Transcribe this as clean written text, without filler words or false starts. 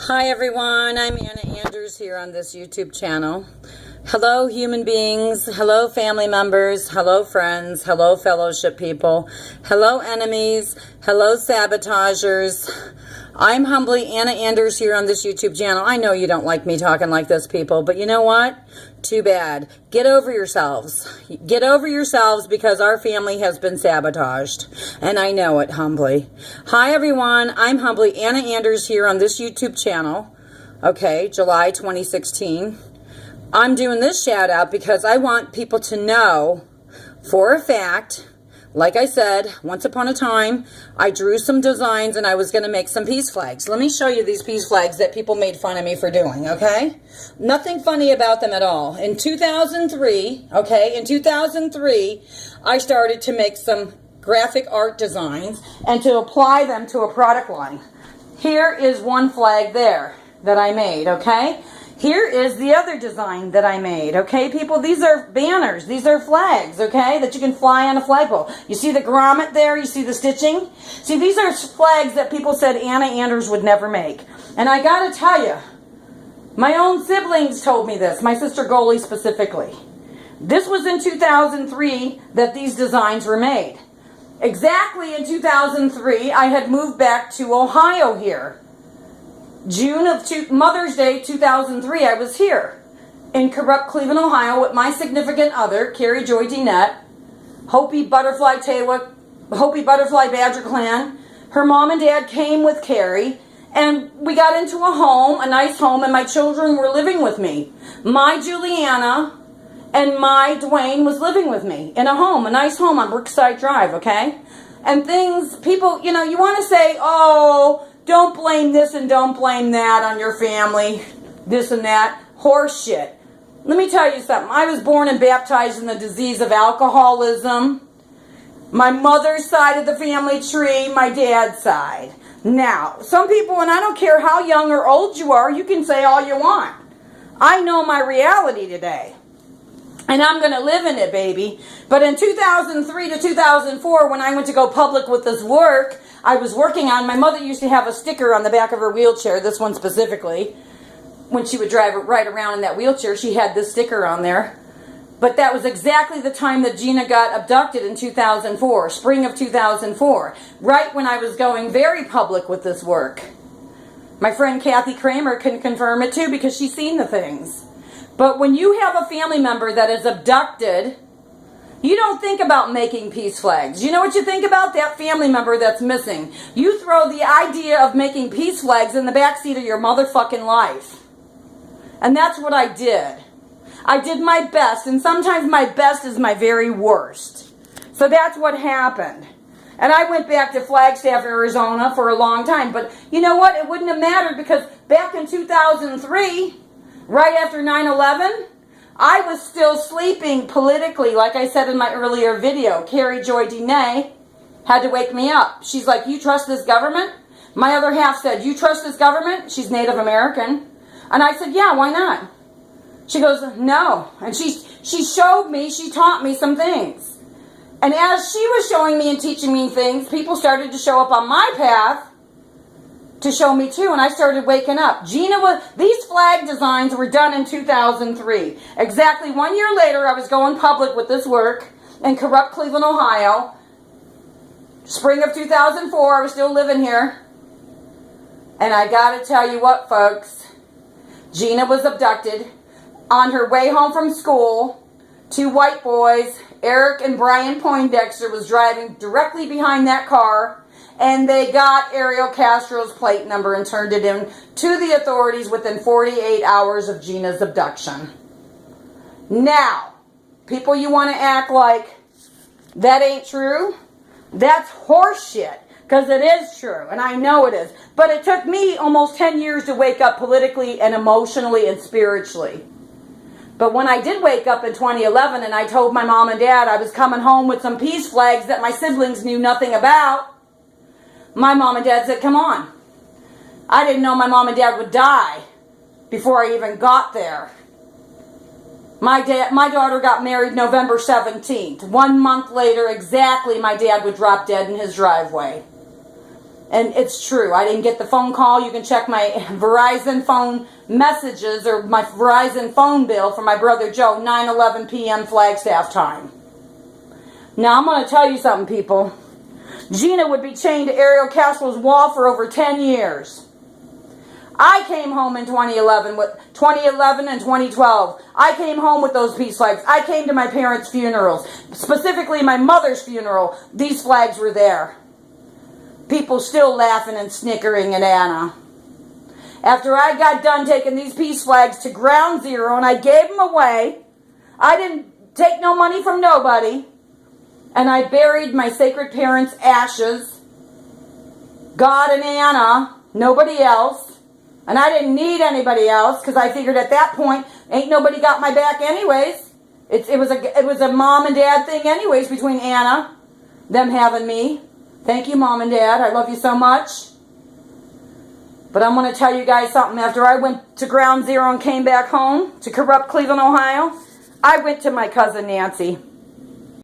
Hi everyone, I'm Anna Andrews here on this YouTube channel. Hello human beings, hello family members, hello friends, hello fellowship people, hello enemies, hello sabotagers. I'm humbly Anna Andrews here on this YouTube channel. I know you don't like me talking like this, people, but you know what? Too bad. Get over yourselves. Get over yourselves because our family has been sabotaged. And I know it humbly. Hi everyone, I'm humbly Anna Andrews here on this YouTube channel. Okay, July 2016. I'm doing this shout out because I want people to know for a fact, like I said, once upon a time, I drew some designs and I was going to make some peace flags. Let me show you these peace flags that people made fun of me for doing, okay? Nothing funny about them at all. In 2003, I started to make some graphic art designs and to apply them to a product line. Here is one flag there that I made, okay? Here is the other design that I made, okay, people? These are banners. These are flags, okay, that you can fly on a flagpole. You see the grommet there? You see the stitching? See, these are flags that people said Anna Andrews would never make. And I got to tell you, my own siblings told me this, my sister Goalie specifically. This was in 2003 that these designs were made. Exactly in 2003, I had moved back to Ohio here. June of Mother's Day 2003, I was here in corrupt Cleveland, Ohio with my significant other, Carrie Joy Dinette, Hopi Butterfly Badger Clan. Her mom and dad came with Carrie, and we got into a home, a nice home, and my children were living with me. My Juliana and my Dwayne was living with me in a home, a nice home on Brookside Drive, okay? And things, people, you know, you want to say, oh, don't blame this and don't blame that on your family, this and that. Horse shit. Let me tell you something. I was born and baptized in the disease of alcoholism. My mother's side of the family tree, my dad's side. Now, some people, and I don't care how young or old you are, you can say all you want. I know my reality today. And I'm going to live in it, baby. But in 2003 to 2004, when I went to go public with this work, I was working on, my mother used to have a sticker on the back of her wheelchair, this one specifically. When she would drive right around in that wheelchair, she had this sticker on there. But that was exactly the time that Gina got abducted in 2004, spring of 2004, right when I was going very public with this work. My friend Kathy Kramer can confirm it too because she's seen the things. But when you have a family member that is abducted, you don't think about making peace flags. You know what you think about? That family member that's missing. You throw the idea of making peace flags in the backseat of your motherfucking life. And that's what I did. I did my best, and sometimes my best is my very worst. So that's what happened. And I went back to Flagstaff, Arizona for a long time. But you know what? It wouldn't have mattered because back in 2003, right after 9/11, I was still sleeping politically, like I said in my earlier video. Carrie Joy Dinette had to wake me up. She's like, you trust this government? My other half said, you trust this government? She's Native American. And I said, yeah, why not? She goes, no. And she showed me, she taught me some things. And as she was showing me and teaching me things, people started to show up on my path to show me too, and I started waking up. These flag designs were done in 2003. Exactly 1 year later, I was going public with this work in corrupt Cleveland, Ohio. Spring of 2004, I was still living here. And I gotta tell you what, folks, Gina was abducted. On her way home from school, two white boys, Eric and Brian Poindexter, was driving directly behind that car. And they got Ariel Castro's plate number and turned it in to the authorities within 48 hours of Gina's abduction. Now, people, you want to act like that ain't true? That's horseshit, because it is true, and I know it is. But it took me almost 10 years to wake up politically and emotionally and spiritually. But when I did wake up in 2011 and I told my mom and dad I was coming home with some peace flags that my siblings knew nothing about, my mom and dad said, come on. I didn't know my mom and dad would die before I even got there. My daughter got married November 17th. 1 month later, exactly, my dad would drop dead in his driveway. And it's true. I didn't get the phone call. You can check my Verizon phone messages or my Verizon phone bill for my brother Joe, 9:11 p.m. Flagstaff time. Now, I'm going to tell you something, people. Gina would be chained to Ariel Castro's wall for over 10 years. I came home in 2011 and 2012. I came home with those peace flags. I came to my parents' funerals. Specifically, my mother's funeral. These flags were there. People still laughing and snickering at Anna. After I got done taking these peace flags to Ground Zero and I gave them away, I didn't take no money from nobody, and I buried my sacred parents' ashes, God and Anna, nobody else, and I didn't need anybody else because I figured at that point, ain't nobody got my back anyways. It was a mom and dad thing anyways between Anna, them having me. Thank you, Mom and Dad. I love you so much. But I'm going to tell you guys something. After I went to Ground Zero and came back home to corrupt Cleveland, Ohio, I went to my cousin Nancy.